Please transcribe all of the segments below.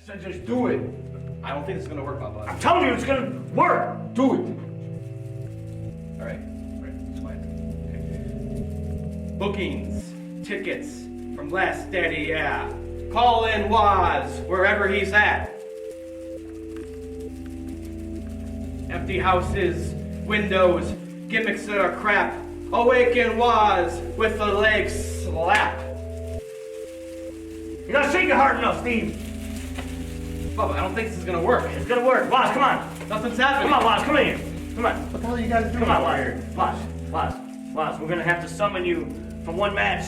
said just do it. I don't think this is gonna work, Papa. I'm telling you it's gonna work. Do it. All right, it's fine. Okay. Bookings, tickets from last Daddy Yeah. Call in Waz wherever he's at. Empty houses, windows, gimmicks that are crap. Awaken Waz with the leg slap. You're not shaking hard enough, Steve. Bubba, I don't think this is gonna work. It's gonna work. Waz, come on. Nothing's happening. Come on, Waz, come in here. Come on. What the hell are you guys doing? Come on, here. Waz, we're gonna have to summon you for one match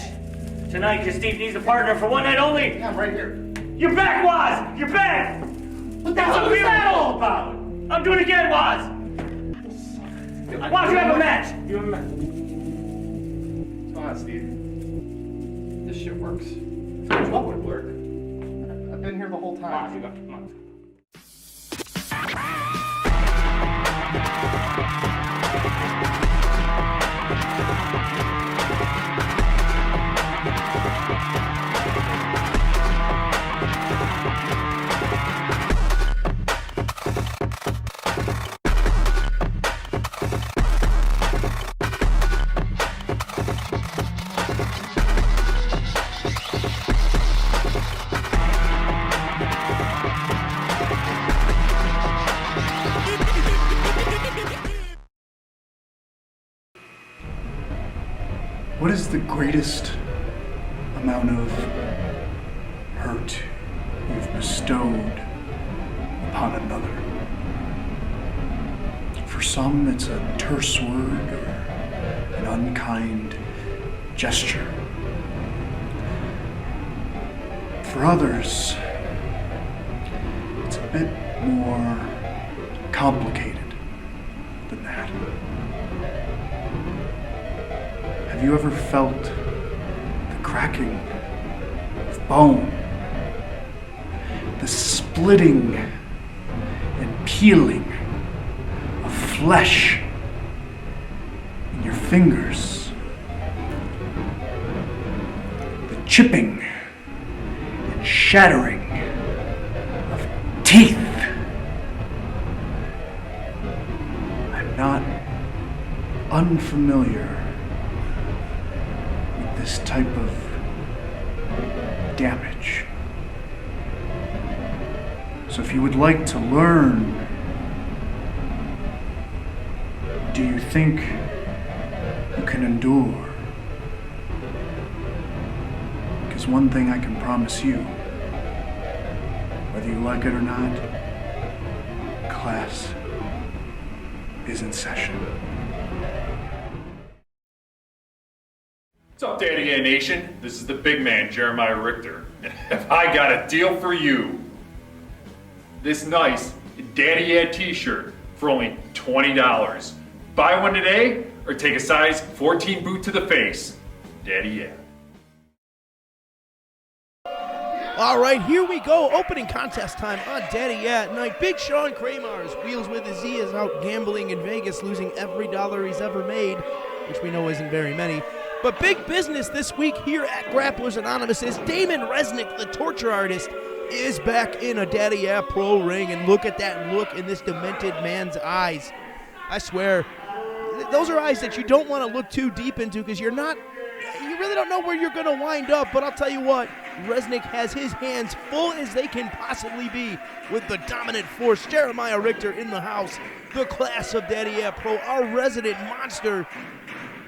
tonight because Steve needs a partner for one night only. Yeah, I'm right here. You're back, Waz! You're back! What the hell is that all about? I'm doing it again, Waz! Waz, you have a match! You have a match. What's going on, Steve? This shit works. What would work? I've been here the whole time. Waz, you got, come on. What is the greatest amount of hurt you've bestowed upon another? For some, it's a terse word or an unkind gesture. For others, it's a bit more complicated than that. Have you ever felt the cracking of bone, the splitting and peeling of flesh in your fingers, the chipping and shattering of teeth? I'm not unfamiliar this type of damage. So if you would like to learn, do you think you can endure? Because one thing I can promise you, whether you like it or not, class is in session. What's up, Daddy Yeah Nation? This is the big man, Jeremiah Richter. And I got a deal for you. This nice Daddy Yeah t-shirt for only $20. Buy one today or take a size 14 boot to the face. Daddy Yeah. All right, here we go. Opening contest time on Daddy Yeah Nite. Big Sean Kramer's wheels with his Z is out gambling in Vegas, losing every dollar he's ever made, which we know isn't very many. But big business this week here at Grapplers Anonymous is Daemon Reznik, the torture artist, is back in a Daddy Yeah Pro ring. And look at that look in this demented man's eyes. I swear, those are eyes that you don't want to look too deep into because you really don't know where you're going to wind up. But I'll tell you what, Resnick has his hands full as they can possibly be with the dominant force. Jeremiah Richter in the house, the class of Daddy Yeah Pro, our resident monster.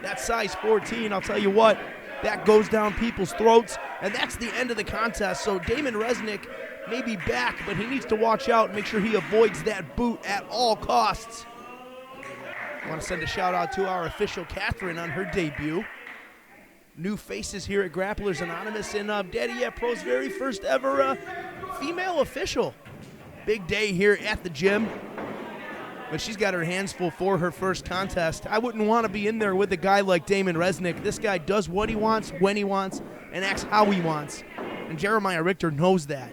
That size 14, I'll tell you what, that goes down people's throats, and that's the end of the contest. So Daemon Reznik may be back, but he needs to watch out and make sure he avoids that boot at all costs. I want to send a shout out to our official Catherine on her debut. New faces here at Grapplers Anonymous, and Daddy Yeah Pro's very first ever female official. Big day here at the gym. But she's got her hands full for her first contest. I wouldn't want to be in there with a guy like Daemon Reznik. This guy does what he wants, when he wants, and acts how he wants. And Jeremiah Richter knows that.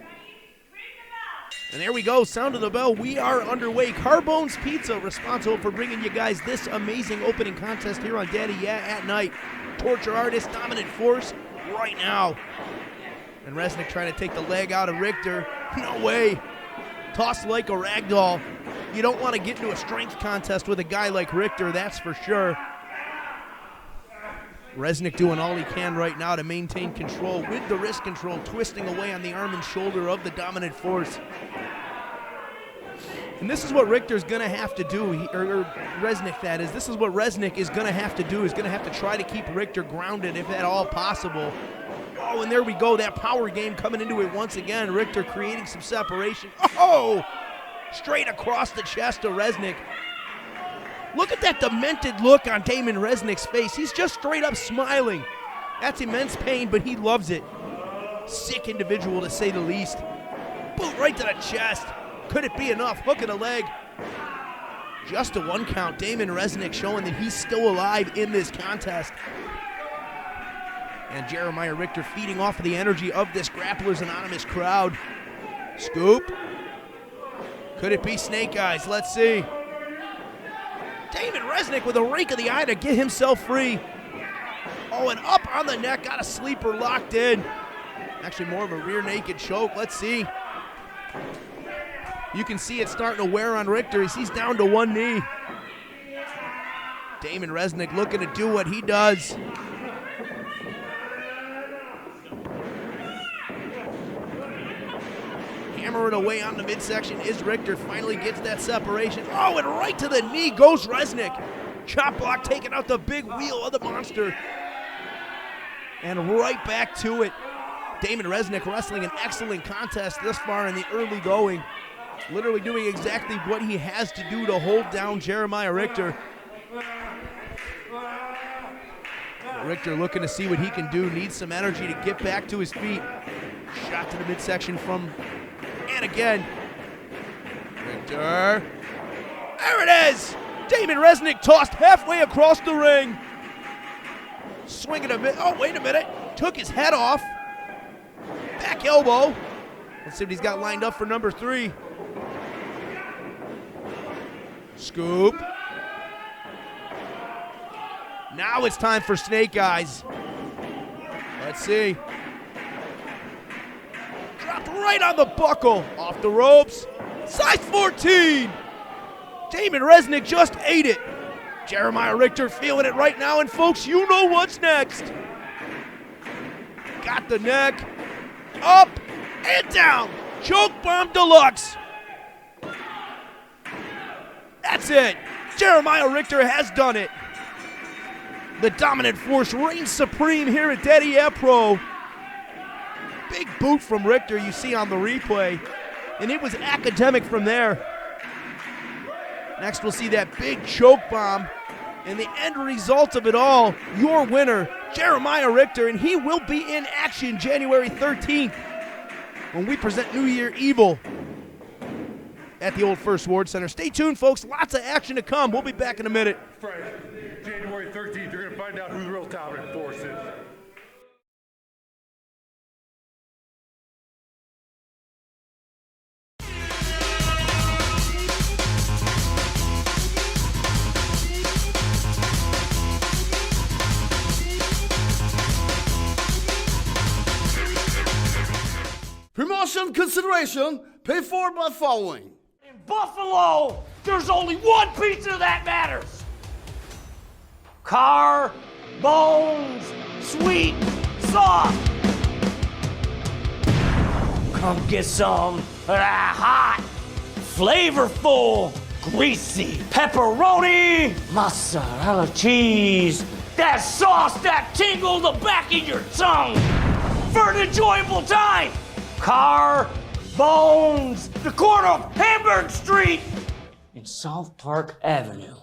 And there we go, sound of the bell. We are underway. Carbone's Pizza, responsible for bringing you guys this amazing opening contest here on Daddy Yeah at Night. Torture artist, dominant force, right now. And Resnick trying to take the leg out of Richter. No way. Tossed like a ragdoll. You don't want to get into a strength contest with a guy like Richter, that's for sure. Resnick doing all he can right now to maintain control with the wrist control, twisting away on the arm and shoulder of the dominant force. And this is what Richter's going to have to do, or Resnick that is. This is what Resnick is going to have to do, is going to have to try to keep Richter grounded if at all possible. Oh, and there we go, that power game coming into it once again. Richter creating some separation. Oh, straight across the chest to Resnick. Look at that demented look on Daemon Reznik's face. He's just straight up smiling. That's immense pain, but he loves it. Sick individual, to say the least. Boot right to the chest. Could it be enough? Hook of the leg. Just a 1 count. Daemon Reznik showing that he's still alive in this contest. And Jeremiah Richter feeding off of the energy of this Grapplers Anonymous crowd. Scoop. Could it be Snake Eyes? Let's see. Daemon Reznik with a rake of the eye to get himself free. Oh, and up on the neck. Got a sleeper locked in. Actually more of a rear naked choke. Let's see. You can see it starting to wear on Richter as he's down to one knee. Daemon Reznik looking to do what he does. Hammering away on the midsection is Richter. Finally gets that separation. Oh, and right to the knee goes Reznik. Chop block taking out the big wheel of the monster. And right back to it. Daemon Reznik wrestling an excellent contest this far in the early going. Literally doing exactly what he has to do to hold down Jeremiah Richter. Richter looking to see what he can do. Needs some energy to get back to his feet. Shot to the midsection from... And again. Richter. There it is! Daemon Reznik tossed halfway across the ring. Swinging a bit. Oh, wait a minute. Took his head off. Back elbow. Let's see what he's got lined up for number 3. Scoop. Now it's time for Snake Eyes. Let's see. Dropped right on the buckle. Off the ropes. Size 14. Daemon Reznik just ate it. Jeremiah Richter feeling it right now. And folks, you know what's next. Got the neck. Up and down. Choke bomb deluxe. That's it. Jeremiah Richter has done it. The dominant force reigns supreme here at Daddy Yeah Pro. Big boot from Richter you see on the replay. And it was academic from there. Next we'll see that big choke bomb. And the end result of it all, your winner, Jeremiah Richter. And he will be in action January 13th when we present New Year Evil at the old First Ward Center. Stay tuned, folks. Lots of action to come. We'll be back in a minute. Friday, January 13th, you're going to find out who the real dominant force is. Promotion consideration paid for by following. In Buffalo, there's only one pizza that matters. Car, bones, sweet, soft. Come get some of that hot, flavorful, greasy pepperoni, mozzarella cheese, that sauce that tingles the back of your tongue for an enjoyable time. Car, bones, the corner of Hamburg Street and South Park Avenue.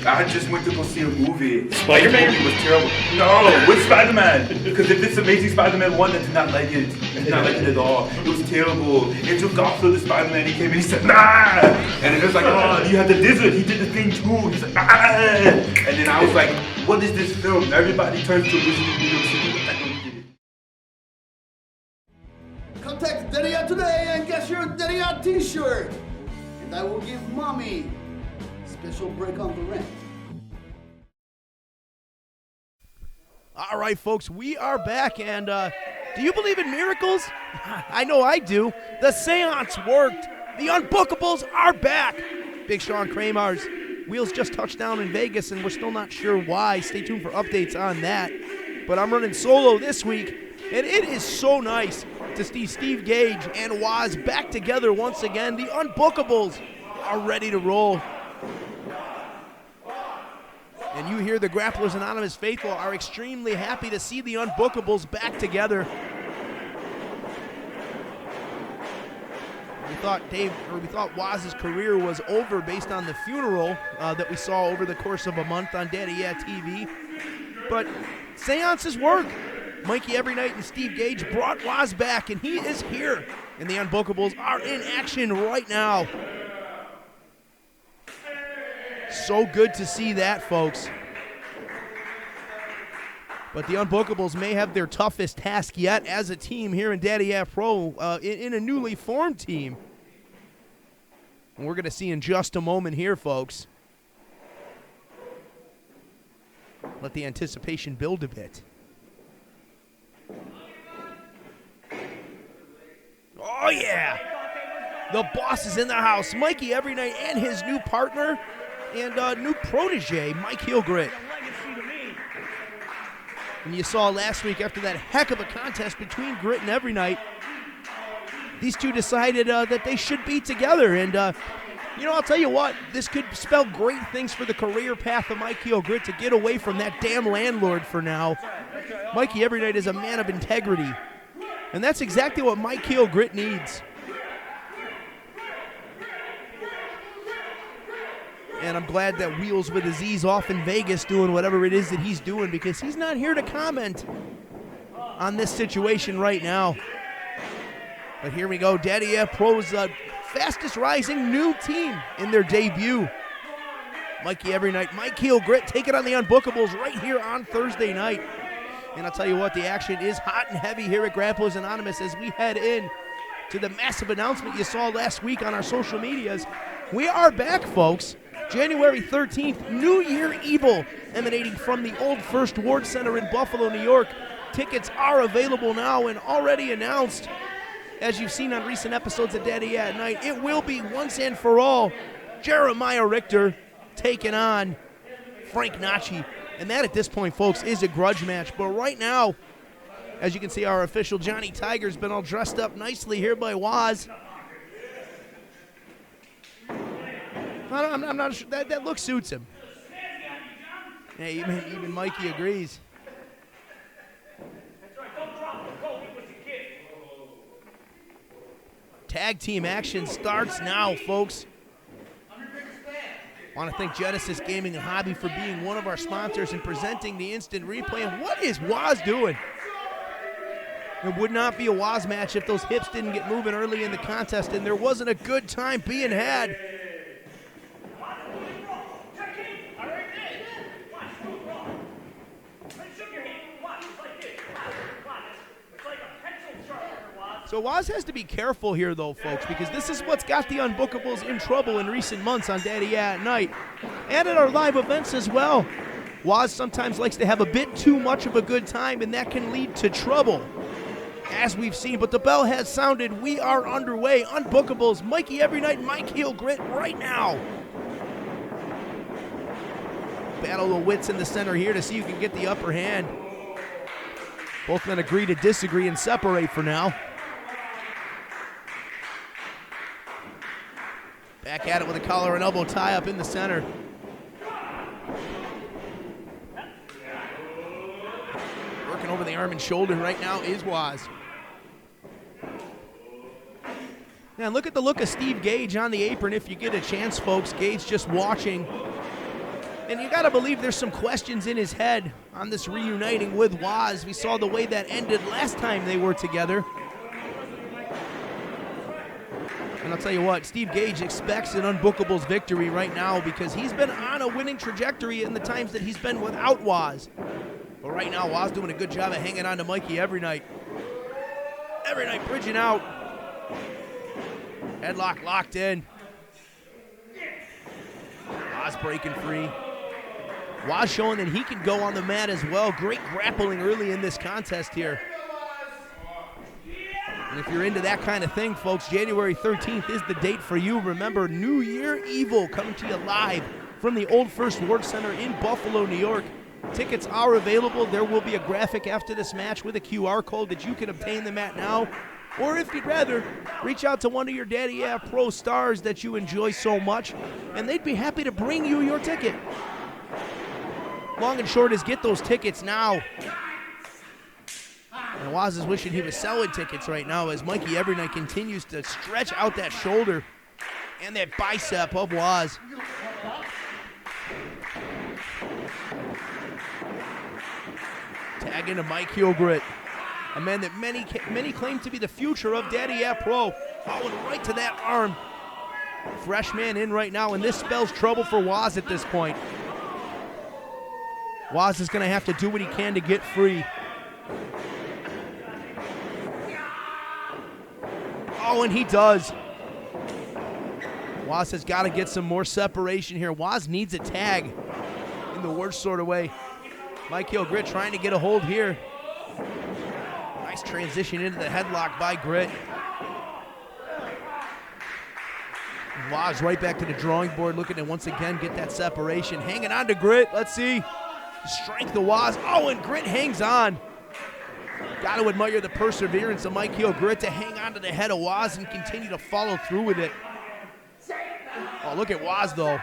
I just went to go see a movie. Spider-Man? The movie was terrible. No, with Spider-Man. Because if it's Amazing Spider-Man 1, I did not like it. I did not like it at all. It was terrible. Andrew Garfield, the Spider-Man, he came in, he said, nah! And it was like, oh, you have the Lizard. He did the thing too. He's like, ah! And then I was like, what is this film? Everybody turns to Resident Evil City. Contact Daddy Yeah today and get your Daddy Yeah t-shirt. And I will give mommy a special break on the rent. All right, folks, we are back, and do you believe in miracles? I know I do. The seance worked. The Unbookables are back. Big Sean Kramer's Wheels just touched down in Vegas, and we're still not sure why. Stay tuned for updates on that. But I'm running solo this week, and it is so nice to see Steve Gage and Waz back together once again. The Unbookables are ready to roll. And you hear the Grapplers Anonymous faithful are extremely happy to see the Unbookables back together. We thought Waz's career was over based on the funeral that we saw over the course of a month on Daddy Yeah TV. But seances work. Mikey Everynite and Steve Gage brought Waz back, and he is here. And the Unbookables are in action right now. So good to see that, folks. But the Unbookables may have their toughest task yet as a team here in Daddy Yeah Pro in a newly formed team. And we're going to see in just a moment here, folks. Let the anticipation build a bit. Oh, yeah. The boss is in the house. Mikey Everynite and his new partner and new protege, Mykiel Grit. And you saw last week after that heck of a contest between Grit and Everynite, these two decided that they should be together. And, I'll tell you what, this could spell great things for the career path of Mykiel Grit to get away from that damn landlord for now. Mikey Everynite is a man of integrity. And that's exactly what Mykiel Grit needs. And I'm glad that Wheels with a Z's off in Vegas doing whatever it is that he's doing, because he's not here to comment on this situation right now. But here we go. Daddy Yeah Pro's fastest rising new team in their debut. Mikey Everynite, Mykiel Grit taking on the Unbookables right here on Thursday night. And I'll tell you what, the action is hot and heavy here at Grapplers Anonymous as we head in to the massive announcement you saw last week on our social medias. We are back, folks. January 13th, New Year Evil, emanating from the old First Ward Center in Buffalo, New York. Tickets are available now and already announced. As you've seen on recent episodes of Daddy Yeah Nite, it will be once and for all Jeremiah Richter taking on Frank Nachi. And that at this point, folks, is a grudge match. But right now, as you can see, our official Johnny Tiger's been all dressed up nicely here by Waz. I'm not sure. That look suits him. Hey, even Mikey agrees. Tag team action starts now, folks. I want to thank Genesis Gaming and Hobby for being one of our sponsors and presenting the instant replay. And what is Waz doing? It would not be a Waz match if those hips didn't get moving early in the contest, and there wasn't a good time being had. So Waz has to be careful here, though, folks, because this is what's got the Unbookables in trouble in recent months on Daddy Yeah at Night, and at our live events as well. Waz sometimes likes to have a bit too much of a good time, and that can lead to trouble, as we've seen. But the bell has sounded. We are underway. Unbookables, Mikey Everynite, Mykiel Grit right now. Battle of wits in the center here to see who can get the upper hand. Both men agree to disagree and separate for now. Back at it with a collar and elbow tie up in the center. Working over the arm and shoulder right now is Waz. Now look at the look of Steve Gage on the apron if you get a chance, folks. Gage just watching. And you gotta believe there's some questions in his head on this reuniting with Waz. We saw the way that ended last time they were together. And I'll tell you what, Steve Gage expects an Unbookables victory right now because he's been on a winning trajectory in the times that he's been without Waz. But right now, Waz doing a good job of hanging on to Mikey Everynite. Everynite bridging out. Headlock locked in. Waz breaking free. Waz showing that he can go on the mat as well. Great grappling early in this contest here. And if you're into that kind of thing, folks, January 13th is the date for you. Remember, New Year Evil coming to you live from the Old First Work Center in Buffalo, New York. Tickets are available. There will be a graphic after this match with a QR code that you can obtain them at now. Or if you'd rather, reach out to one of your Daddy Yeah Pro stars that you enjoy so much, and they'd be happy to bring you your ticket. Long and short is get those tickets now. And Waz is wishing he was selling tickets right now as Mikey Everynite continues to stretch out that shoulder and that bicep of Waz. Tag into Mykiel Grit, a man that many claim to be the future of Daddy Yeah Pro. Oh, and right to that arm. Fresh man in right now, and this spells trouble for Waz at this point. Waz is going to have to do what he can to get free. Oh, and he does. Waz has got to get some more separation here. Waz needs a tag in the worst sort of way. Mykiel Grit trying to get a hold here. Nice transition into the headlock by Grit. And Waz right back to the drawing board, looking to once again get that separation. Hanging on to Grit. Let's see. Strength of Waz. Oh, and Grit hangs on. Got to admire the perseverance of Mykiel Grit to hang on to the head of Waz and continue to follow through with it. Oh, look at Waz, though.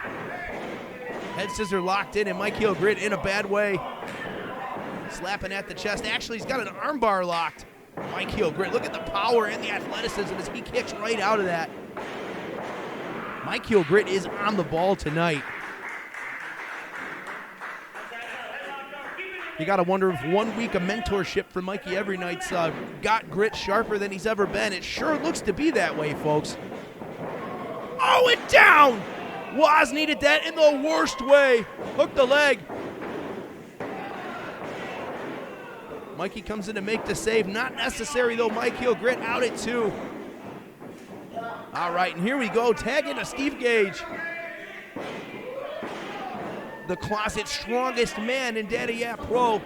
Head scissor locked in, and Mykiel Grit in a bad way. Slapping at the chest. Actually, he's got an armbar locked. Mykiel Grit, look at the power and the athleticism as he kicks right out of that. Mykiel Grit is on the ball tonight. You got to wonder if 1 week of mentorship from Mikey Everynite's got Grit sharper than he's ever been. It sure looks to be that way, folks. Oh, and down! Waz needed that in the worst way. Hook the leg. Mikey comes in to make the save. Not necessary, though. Mykiel Grit out at 2. All right, and here we go. Tag into Steve Gage. The closet strongest man in Daddy Yeah Pro.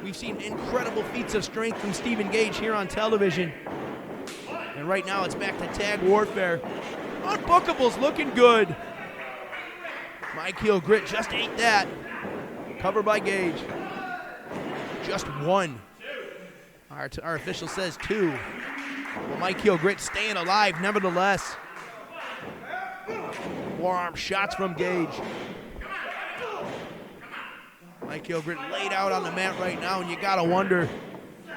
We've seen incredible feats of strength from Stephen Gage here on television. And right now it's back to tag warfare. Unbookables looking good. Mykiel Grit just ate that. Covered by Gage. Just 1. Our official says 2. Well, Mykiel Grit staying alive nevertheless. Forearm shots from Gage. Mykiel Grit laid out on the mat right now, and you gotta wonder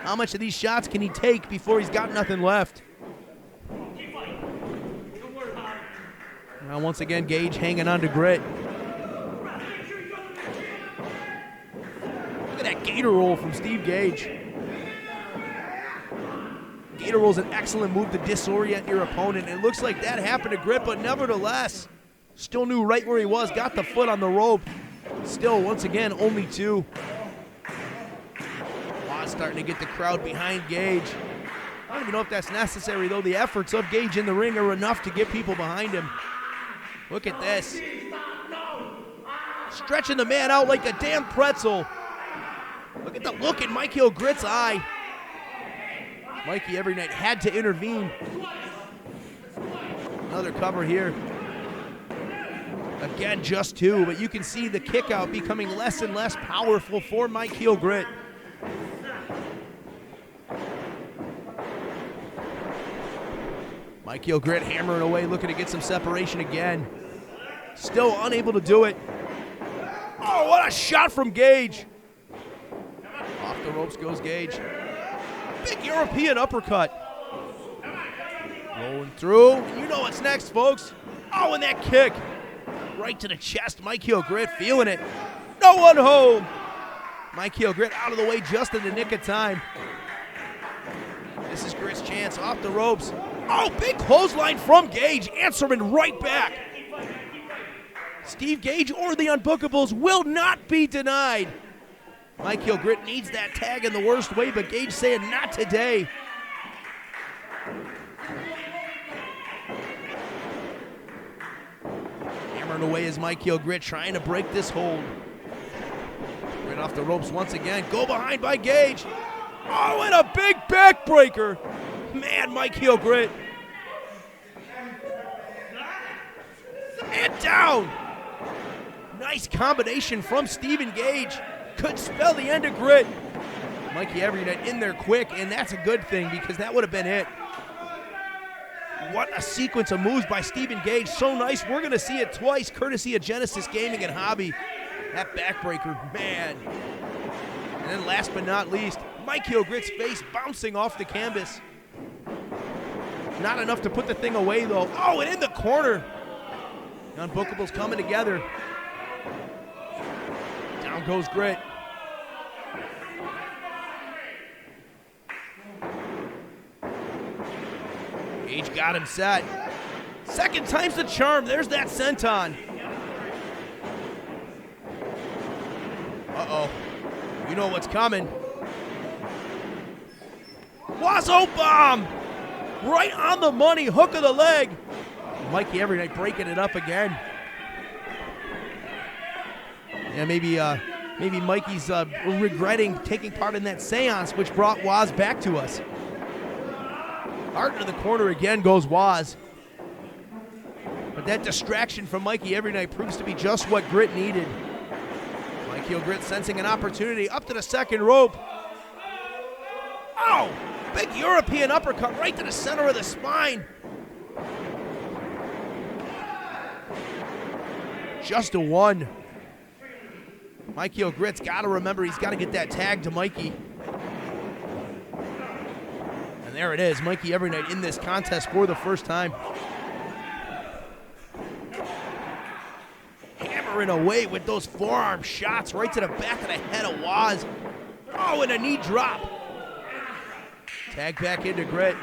how much of these shots can he take before he's got nothing left. Now once again, Gage hanging on to Grit. Look at that gator roll from Steve Gage. Gator roll's an excellent move to disorient your opponent. It looks like that happened to Grit, but nevertheless, still knew right where he was, got the foot on the rope. Still, once again, only 2. Waz starting to get the crowd behind Gage. I don't even know if that's necessary, though. The efforts of Gage in the ring are enough to get people behind him. Look at this. Stretching the man out like a damn pretzel. Look at the look in Mykiel Grit's eye. Mikey Everynite had to intervene. Another cover here. Again, just 2, but you can see the kick out becoming less and less powerful for Mykiel Grit. Mykiel Grit hammering away, looking to get some separation again. Still unable to do it. Oh, what a shot from Gage. Off the ropes goes Gage. Big European uppercut. Rolling through. And you know what's next, folks. Oh, and that kick. Right to the chest. Mykiel Grit feeling it. No one home. Mykiel Grit out of the way just in the nick of time. This is Grit's chance off the ropes. Oh, big clothesline from Gage. Answering right back. Steve Gage or the Unbookables will not be denied. Mykiel Grit needs that tag in the worst way, but Gage saying not today. Hammering away is Mykiel Grit trying to break this hold. off the ropes once again. Go behind by Gage. Oh, and a big backbreaker. Man, Mykiel grit. And down. Nice combination from Stephen Gage. Could spell the end of grit. Mikey Everynite in there quick, and that's a good thing because that would have been it. What a sequence of moves by Stephen Gage. So nice. We're going to see it twice, courtesy of Genesis Gaming and Hobby. That backbreaker, man. And then last but not least, Mykiel Grit's face bouncing off the canvas. Not enough to put the thing away, though. Oh, and in the corner. Unbookables coming together. Down goes Grit. Gage got him set. Second time's the charm. There's that senton. Uh-oh. You know what's coming. Wazzo bomb! Right on the money, hook of the leg. Mikey Everynite breaking it up again. Yeah, maybe Mikey's regretting taking part in that seance, which brought Waz back to us. Hard into the corner again goes Waz. But that distraction from Mikey Everynite proves to be just what Grit needed. Mykiel Grit sensing an opportunity up to the second rope. Oh! Big European uppercut right to the center of the spine. Just a one. Mykiel Grit's got to remember he's got to get that tag to Mikey. And there it is, Mikey Everynite in this contest for the first time. Hammering away with those forearm shots right to the back of the head of Waz. Oh, and a knee drop. Tag back into Grit.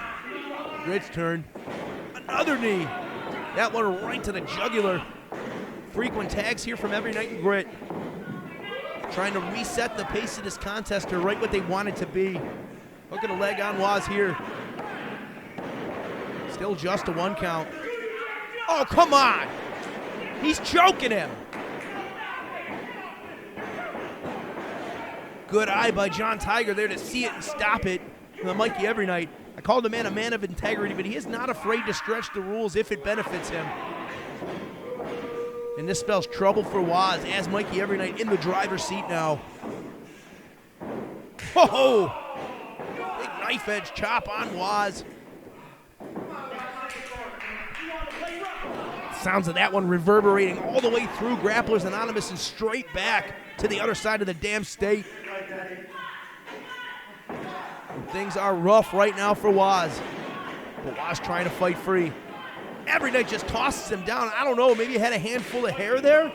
Grit's turn. Another knee. That one right to the jugular. Frequent tags here from Everynite and Grit. Trying to reset the pace of this contest to right what they want it to be. Look at the leg on Waz here. Still just a one count. Oh, come on. He's choking him. Good eye by John Tiger there to see it and stop it. The Mikey Everynite. I called the man a man of integrity, but he is not afraid to stretch the rules if it benefits him. And this spells trouble for Waz as Mikey Everynite in the driver's seat now. Whoa! Big knife edge chop on Waz. Sounds of that one reverberating all the way through Grapplers Anonymous and straight back to the other side of the damn state. Things are rough right now for Waz. But Waz trying to fight free. Everynite just tosses him down. I don't know, maybe he had a handful of hair there?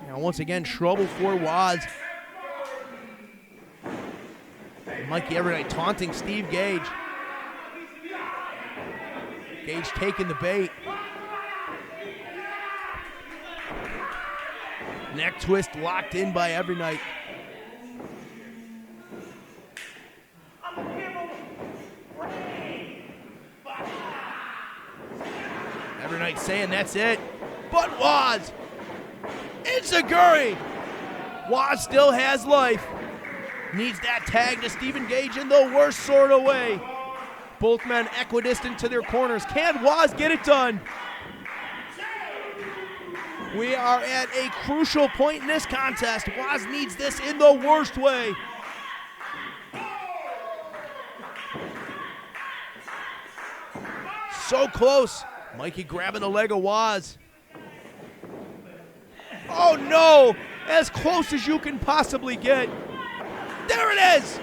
Now once again, trouble for Waz. Mikey Everynite taunting Steve Gage. Gage taking the bait. Neck twist locked in by Everynite. Everynite saying that's it. But Waz, Enziguri. Waz still has life. Needs that tag to Stephen Gage in the worst sort of way. Both men equidistant to their corners. Can Waz get it done? We are at a crucial point in this contest. Waz needs this in the worst way. So close. Mikey grabbing the leg of Waz. Oh no! As close as you can possibly get. There it is!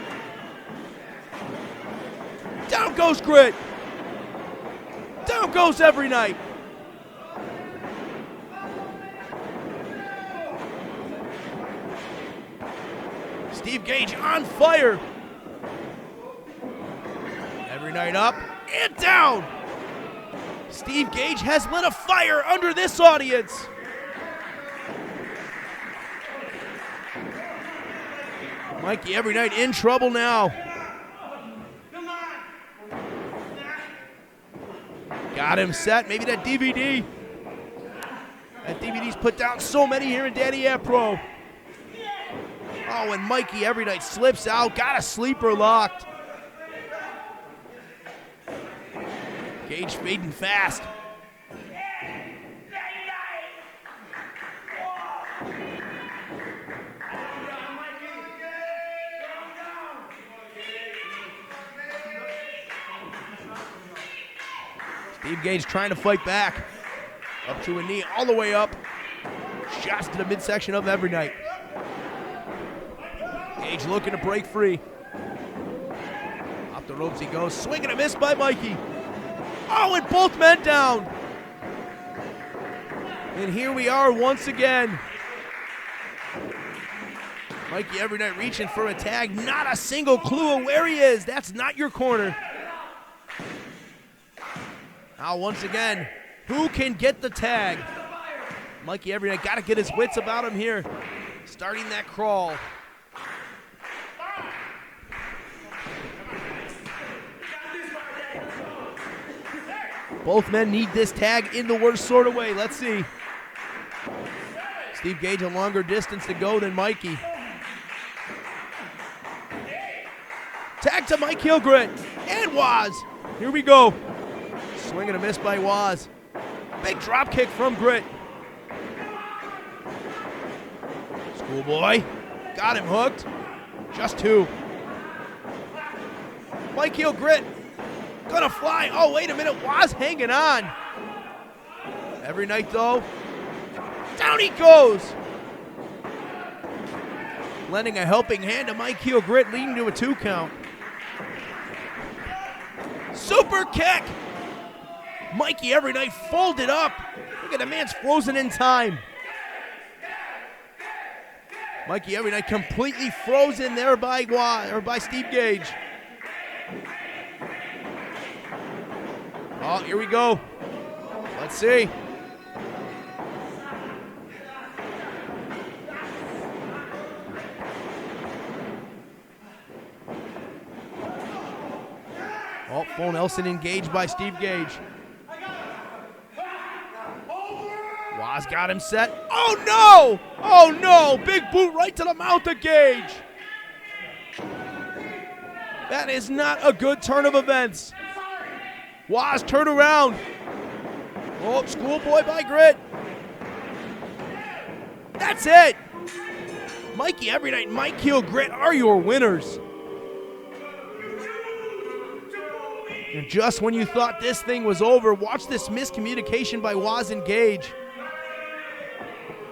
Down goes Grit. Down goes Everynite. Steve Gage on fire. Everynite up and down. Steve Gage has lit a fire under this audience. Mikey Everynite in trouble now. Got him set. Maybe that DVD. That DVD He's put down so many here in Daddy Yeah Pro. Oh, and Mikey Everynite slips out. Got a sleeper locked. Gage fading fast. Steve Gage trying to fight back. Up to a knee, all the way up. Shots to the midsection of Everynite. Gage looking to break free. Off the ropes he goes. Swing and a miss by Mikey. Oh, and both men down. And here we are once again. Mikey Everynite reaching for a tag. Not a single clue of where he is. That's not your corner. Now once again, who can get the tag? Mikey Everynite got to get his wits about him here. Starting that crawl. Both men need this tag in the worst sort of way. Let's see. Steve Gage a longer distance to go than Mikey. Tag to Mykiel Grit and Waz. Here we go. Swing and a miss by Waz. Big drop kick from Grit. Schoolboy got him hooked. Just two. Mykiel Grit gonna fly. Oh, wait a minute. Waz hanging on. Everynite, though. Down he goes. Lending a helping hand to Mykiel Grit, leading to a 2 count. Super kick. Mikey Everynite folded up. Look at the man's frozen in time. Mikey Everynite completely frozen there by Steve Gage. Oh, here we go. Let's see. Oh, full Nelson engaged by Steve Gage. Waz got him set. Oh, no! Oh, no! Big boot right to the mouth of Gage. That is not a good turn of events. Waz, turn around. Oh, schoolboy by Grit. That's it. Mikey Everynite and Mykiel Grit are your winners. And just when you thought this thing was over, watch this miscommunication by Waz and Gage.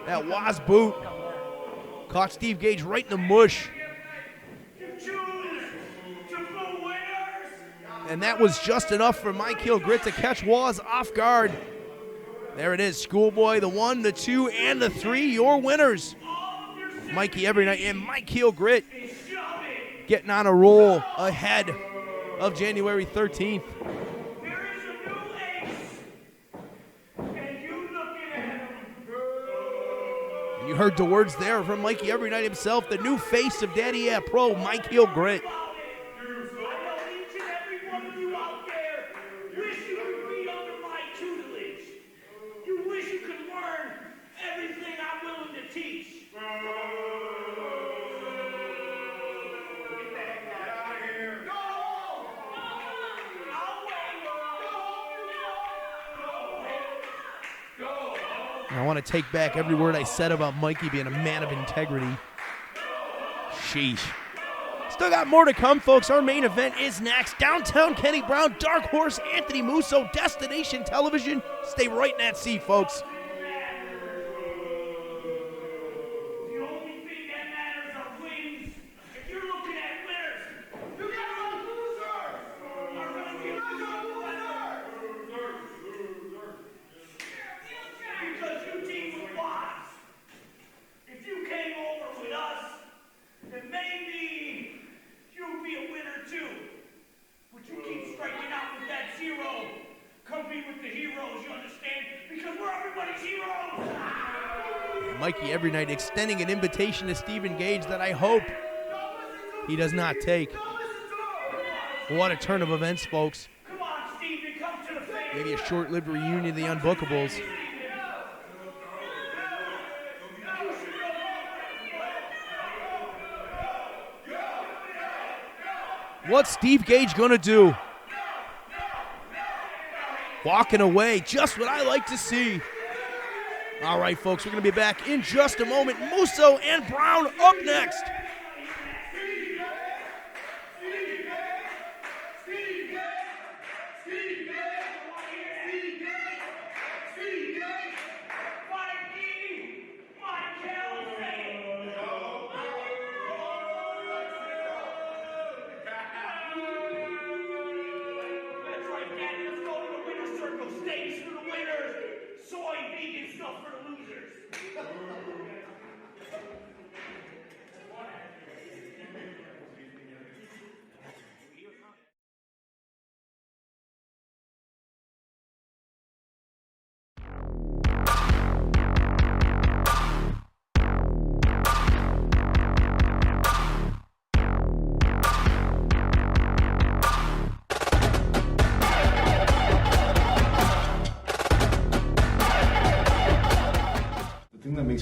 That Waz boot caught Steve Gage right in the mush. And that was just enough for Mykiel Grit to catch Waz off guard. There it is, Schoolboy, the 1, the 2, and the 3, your winners. Mikey Everynite and Mykiel Grit getting on a roll ahead of January 13th. And you heard the words there from Mikey Everynite himself, the new face of Daddy Yeah Pro, Mykiel Grit. I want to take back every word I said about Mikey being a man of integrity. Sheesh. Still got more to come, folks. Our main event is next. Downtown Kenny Brown, Dark Horse, Anthony Musso, Destination Television. Stay right in that seat, folks. Mikey Everynite extending an invitation to Stephen Gage that I hope he does not take. What a turn of events, folks. Maybe a short-lived reunion of the Unbookables. What's Steve Gage gonna do? Walking away, just what I like to see. All right, folks, we're gonna be back in just a moment. Musso and Brown up next.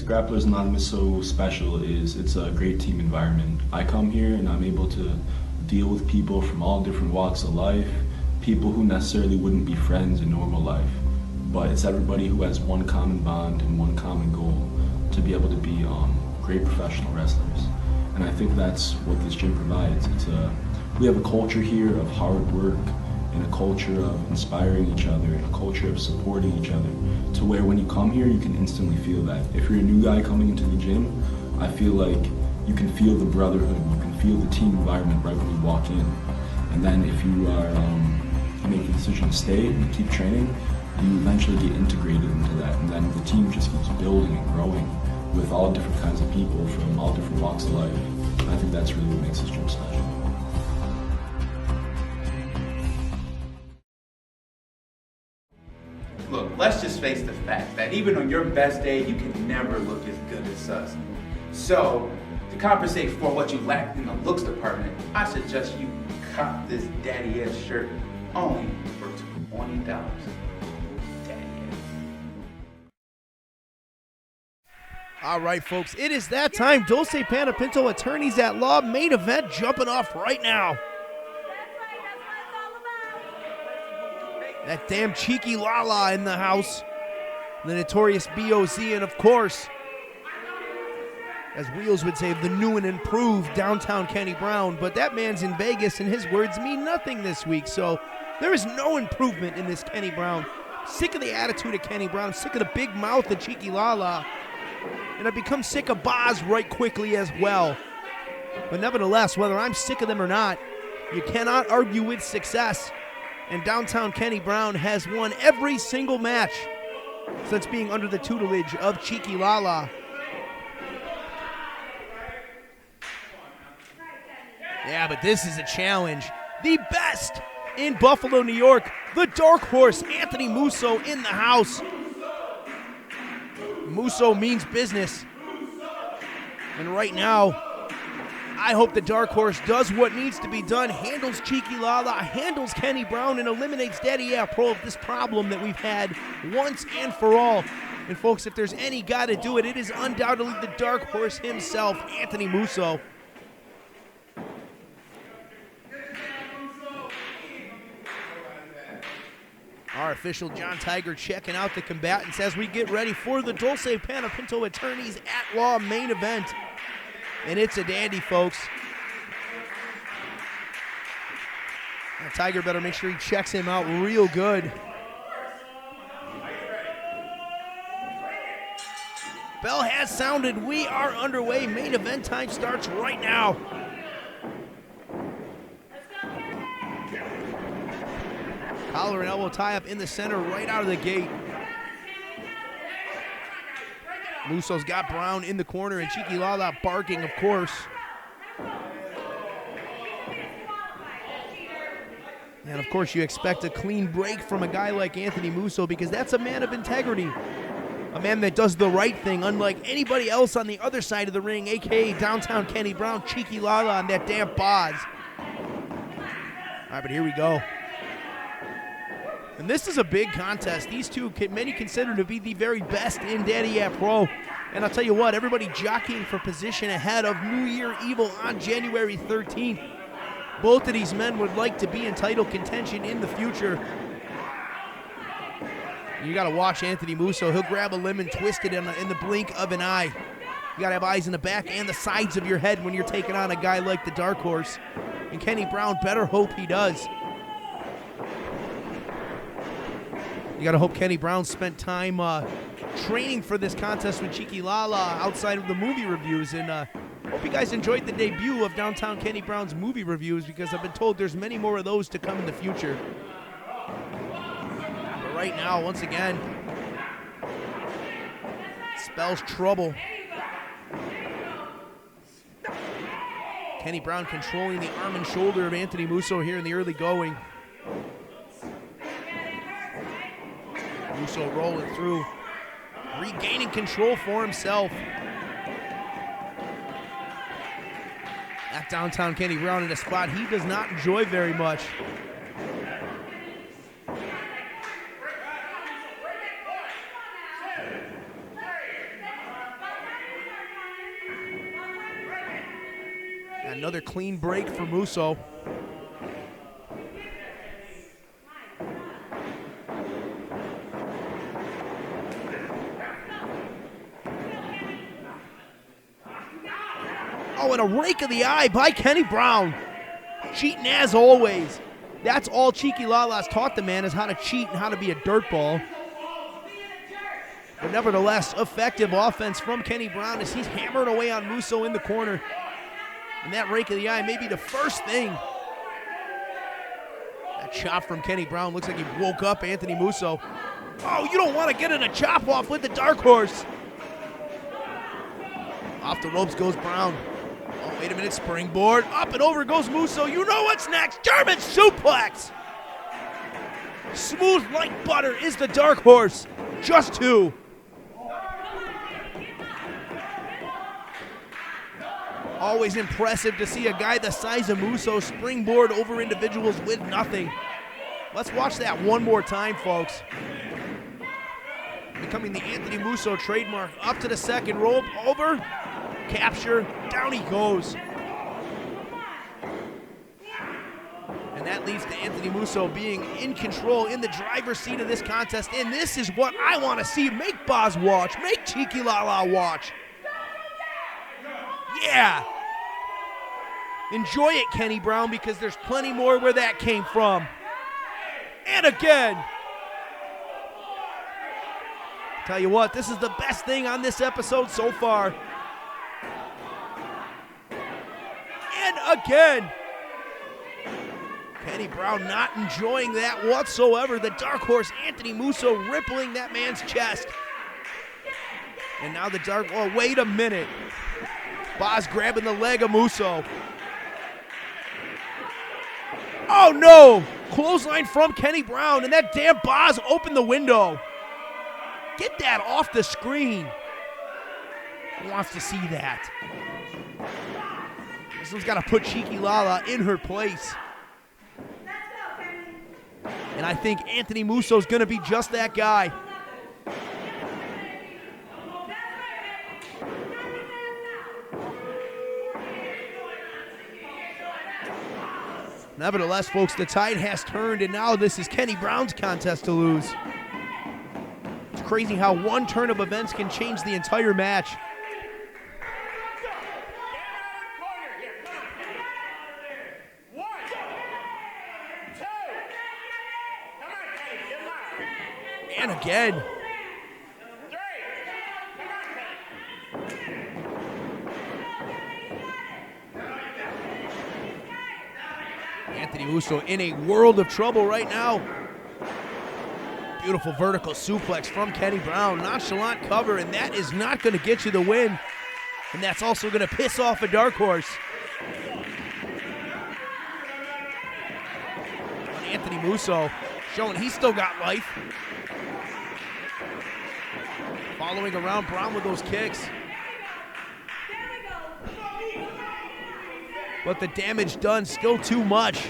Grapplers Anonymous so special is it's a great team environment. I come here and I'm able to deal with people from all different walks of life, people who necessarily wouldn't be friends in normal life, but it's everybody who has one common bond and one common goal to be able to be great professional wrestlers. And I think that's what this gym provides. We have a culture here of hard work and a culture of inspiring each other and a culture of supporting each other, to where when you come here you can instantly feel that. If you're a new guy coming into the gym, I feel like you can feel the brotherhood, you can feel the team environment right when you walk in. And then if you are make the decision to stay and keep training, you eventually get integrated into that, and then the team just keeps building and growing with all different kinds of people from all different walks of life. And I think that's really what makes this gym special. Look, let's just face the fact that even on your best day, you can never look as good as us. So, to compensate for what you lack in the looks department, I suggest you cop this Daddy Ed shirt only for $20. Daddy Ed. All right, folks, it is that time. Dolce Panepinto, Attorneys at Law, main event jumping off right now. That damn cheeky Lala in the house. The notorious BOZ, and of course, as Wheels would say, the new and improved downtown Kenny Brown. But that man's in Vegas, and his words mean nothing this week. So there is no improvement in this Kenny Brown. Sick of the attitude of Kenny Brown. Sick of the big mouth of cheeky Lala. And I've become sick of Boz right quickly as well. But nevertheless, whether I'm sick of them or not, you cannot argue with success. And downtown Kenny Brown has won every single match since being under the tutelage of Cheeky Lala. Yeah, but this is a challenge. The best in Buffalo, New York. The Dark Horse, Anthony Musso, in the house. Musso means business. And right now, I hope the Dark Horse does what needs to be done, handles Cheeky Lala, handles Kenny Brown, and eliminates Daddy Yeah Pro of this problem that we've had once and for all. And folks, if there's any guy to do it, it is undoubtedly the Dark Horse himself, Anthony Musso. Our official John Tiger checking out the combatants as we get ready for the Dolce Panepinto Attorneys at Law main event. And it's a dandy, folks. Now, Tiger better make sure he checks him out real good. Bell has sounded. We are underway. Main event time starts right now. Collar and elbow tie-up in the center right out of the gate. Musso's got Brown in the corner, and Cheeky Lala barking, of course. And, of course, you expect a clean break from a guy like Anthony Musso because that's a man of integrity. A man that does the right thing, unlike anybody else on the other side of the ring, a.k.a. downtown Kenny Brown, Cheeky Lala, and that damn Boz. All right, but here we go. And this is a big contest. These two, many consider to be the very best in Daddy Yeah Pro. And I'll tell you what, everybody jockeying for position ahead of New Year Evil on January 13th. Both of these men would like to be in title contention in the future. You got to watch Anthony Musso. He'll grab a limb and twist it in the blink of an eye. You got to have eyes in the back and the sides of your head when you're taking on a guy like the Dark Horse. And Kenny Brown better hope he does. You got to hope Kenny Brown spent time training for this contest with Cheeky Lala outside of the movie reviews. And hope you guys enjoyed the debut of Downtown Kenny Brown's movie reviews, because I've been told there's many more of those to come in the future. But right now, once again, spells trouble. Kenny Brown controlling the arm and shoulder of Anthony Musso here in the early going. Musso rolling through, regaining control for himself. That Downtown Kenny Brown in a spot he does not enjoy very much. Another clean break for Musso. Oh, and a rake of the eye by Kenny Brown. Cheating as always. That's all Cheeky Lala's taught the man, is how to cheat and how to be a dirtball. But nevertheless, effective offense from Kenny Brown as he's hammering away on Musso in the corner. And that rake of the eye may be the first thing. That chop from Kenny Brown looks like he woke up Anthony Musso. Oh, you don't want to get in a chop off with the Dark Horse. Off the ropes goes Brown. Oh, wait a minute, springboard. Up and over goes Musso. You know what's next. German suplex. Smooth like butter is the Dark Horse. Just two. Always impressive to see a guy the size of Musso springboard over individuals with nothing. Let's watch that one more time, folks. Becoming the Anthony Musso trademark. Up to the second rope, over, capture, down he goes. And that leads to Anthony Musso being in control, in the driver's seat of this contest. And this is what I want to see. Make Boz watch. Make Cheeky Lala watch. Yeah. Enjoy it, Kenny Brown, because there's plenty more where that came from. And again. Tell you what, this is the best thing on this episode so far. And again. Kenny Brown not enjoying that whatsoever. The Dark Horse, Anthony Musso, rippling that man's chest. And now the Dark, oh, wait a minute. Boz grabbing the leg of Musso. Oh no! Clothesline from Kenny Brown, and that damn Boz opened the window. Get that off the screen. Who wants to see that? This one's got to put Cheeky Lala in her place. And I think Anthony Musso's going to be just that guy. Nevertheless, folks, the tide has turned, and now this is Kenny Brown's contest to lose. It's crazy how one turn of events can change the entire match. And again. Anthony Musso in a world of trouble right now. Beautiful vertical suplex from Kenny Brown. Nonchalant cover, and that is not going to get you the win. And that's also going to piss off a Dark Horse. And Anthony Musso showing he's still got life. Following around Brown with those kicks. But the damage done, still too much.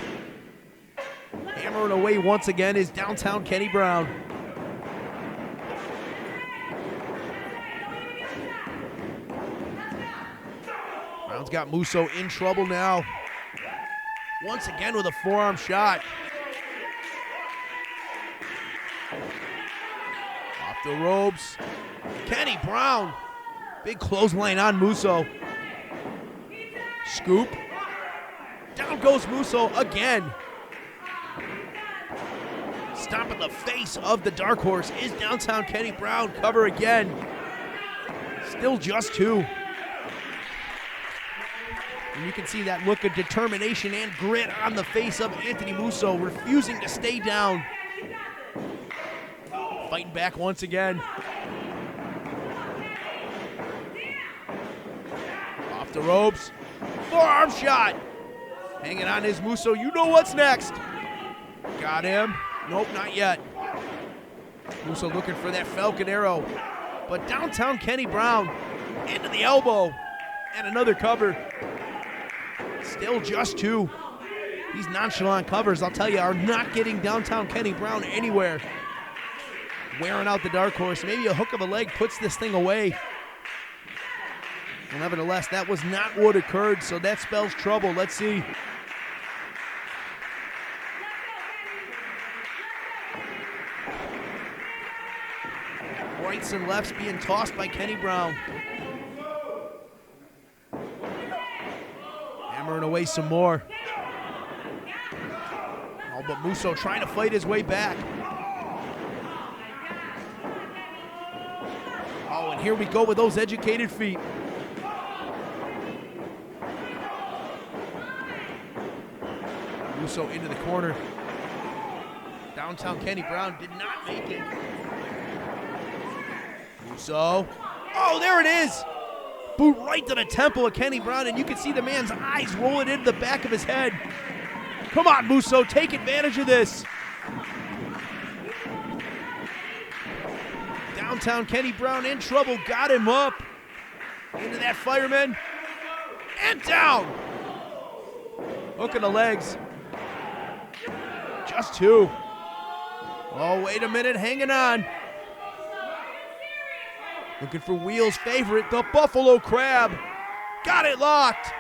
Hammering away once again is Downtown Kenny Brown. Brown's got Musso in trouble now. Once again with a forearm shot. Off the ropes. Kenny Brown. Big clothesline on Musso. Scoop. Down goes Musso again. Stomping the face of the Dark Horse is downtown Kenny Brown. Cover again. Still just 2. And you can see that look of determination and grit on the face of Anthony Musso, refusing to stay down. Fighting back once again. Off the ropes. Forearm shot. Hanging on is Musso. You know what's next. Got him. Nope, not yet. Musso looking for that Falcon Arrow. But downtown Kenny Brown into the elbow. And another cover. Still just 2. These nonchalant covers, I'll tell you, are not getting downtown Kenny Brown anywhere. Wearing out the Dark Horse. Maybe a hook of a leg puts this thing away. And nevertheless, that was not what occurred, so that spells trouble. Let's see. Rights and lefts being tossed by Kenny Brown. Hammering away some more. Oh, but Musso trying to fight his way back. Oh, and here we go with those educated feet. Musso into the corner. Downtown Kenny Brown did not make it. Musso. Oh, there it is. Boot right to the temple of Kenny Brown, and you can see the man's eyes rolling into the back of his head. Come on, Musso, take advantage of this. Downtown Kenny Brown in trouble, got him up. Into that fireman. And down. Hook in the legs. Just 2. Oh, wait a minute, hanging on. Looking for Wheel's favorite, the Buffalo Crab. Got it locked.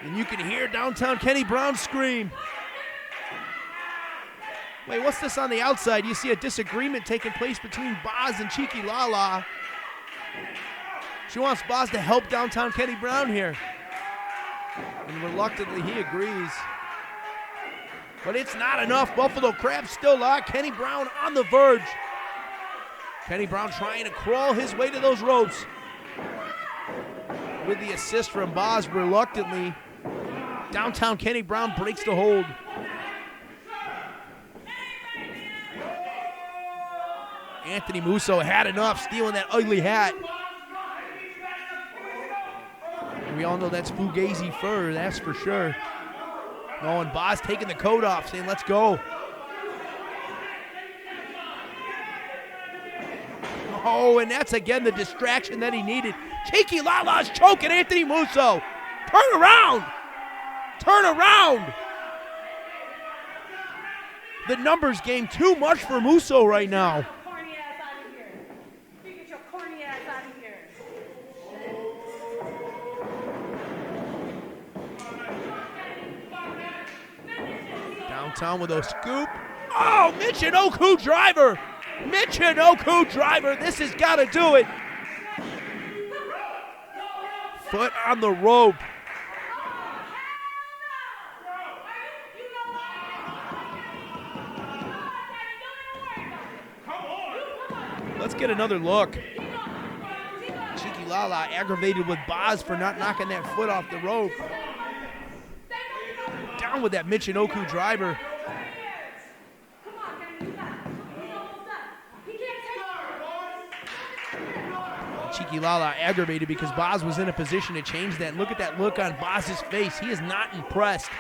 And you can hear downtown Kenny Brown scream. Wait, what's this on the outside? You see a disagreement taking place between Boz and Cheeky Lala. She wants Boz to help downtown Kenny Brown here. And reluctantly, he agrees. But it's not enough. Buffalo Crab still locked. Kenny Brown on the verge. Kenny Brown trying to crawl his way to those ropes. With the assist from Boz reluctantly. Downtown Kenny Brown breaks the hold. Anthony Musso had enough, stealing that ugly hat. And we all know that's Fugazi fur, that's for sure. Oh, and Boz taking the coat off, saying, let's go. Oh, and that's again the distraction that he needed. Cheeky Lala's choking Anthony Musso. Turn around. Turn around. The numbers game too much for Musso right now. Downtown with a scoop. Oh, Michinoku driver. Michinoku driver. This has got to do it. Foot on the rope. Let's get another look. Cheeky Lala aggravated with Boz for not knocking that foot off the rope. Down with that Michinoku driver. Cheeky Lala aggravated because Boz was in a position to change that. Look at that look on Boz's face. He is not impressed.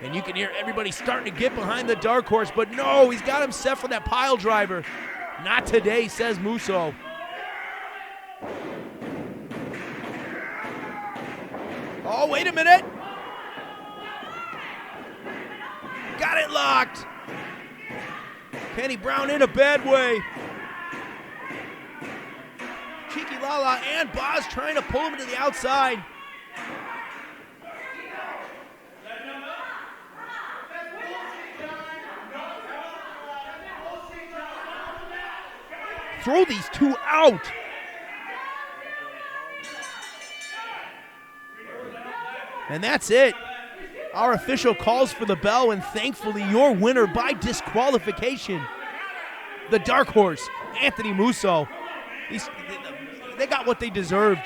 And you can hear everybody starting to get behind the Dark Horse, but no, he's got him set for that pile driver. Not today, says Musso. Oh, wait a minute. Got it locked. Kenny Brown in a bad way. Cheeky Lala and Boz trying to pull him to the outside. throw these two out. And that's it. Our official calls for the bell, and thankfully your winner by disqualification, the Dark Horse, Anthony Musso. They got what they deserved.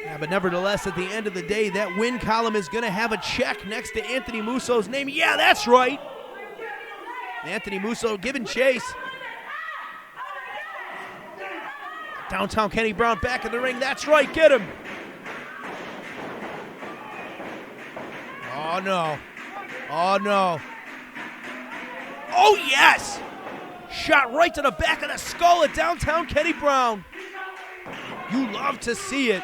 Yeah, but nevertheless, at the end of the day, that win column is going to have a check next to Anthony Musso's name. Yeah, that's right. Anthony Musso giving chase. Downtown Kenny Brown back in the ring. That's right, get him. Oh, no. Oh, no. Oh, yes. Shot right to the back of the skull at Downtown Kenny Brown. You love to see it.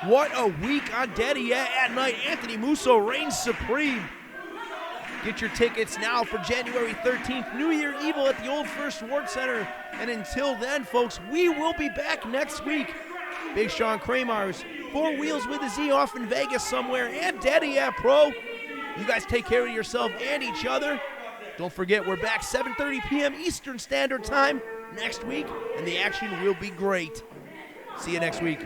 What a week on Daddy at Night. Anthony Musso reigns supreme. Get your tickets now for January 13th, New Year Evil at the Old First Ward Center. And until then, folks, we will be back next week. Big Sean Kramars, Four Wheels with a Z off in Vegas somewhere, and Daddy at Pro. You guys take care of yourself and each other. Don't forget, we're back 7:30 p.m. Eastern Standard Time next week, and the action will be great. See you next week.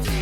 It's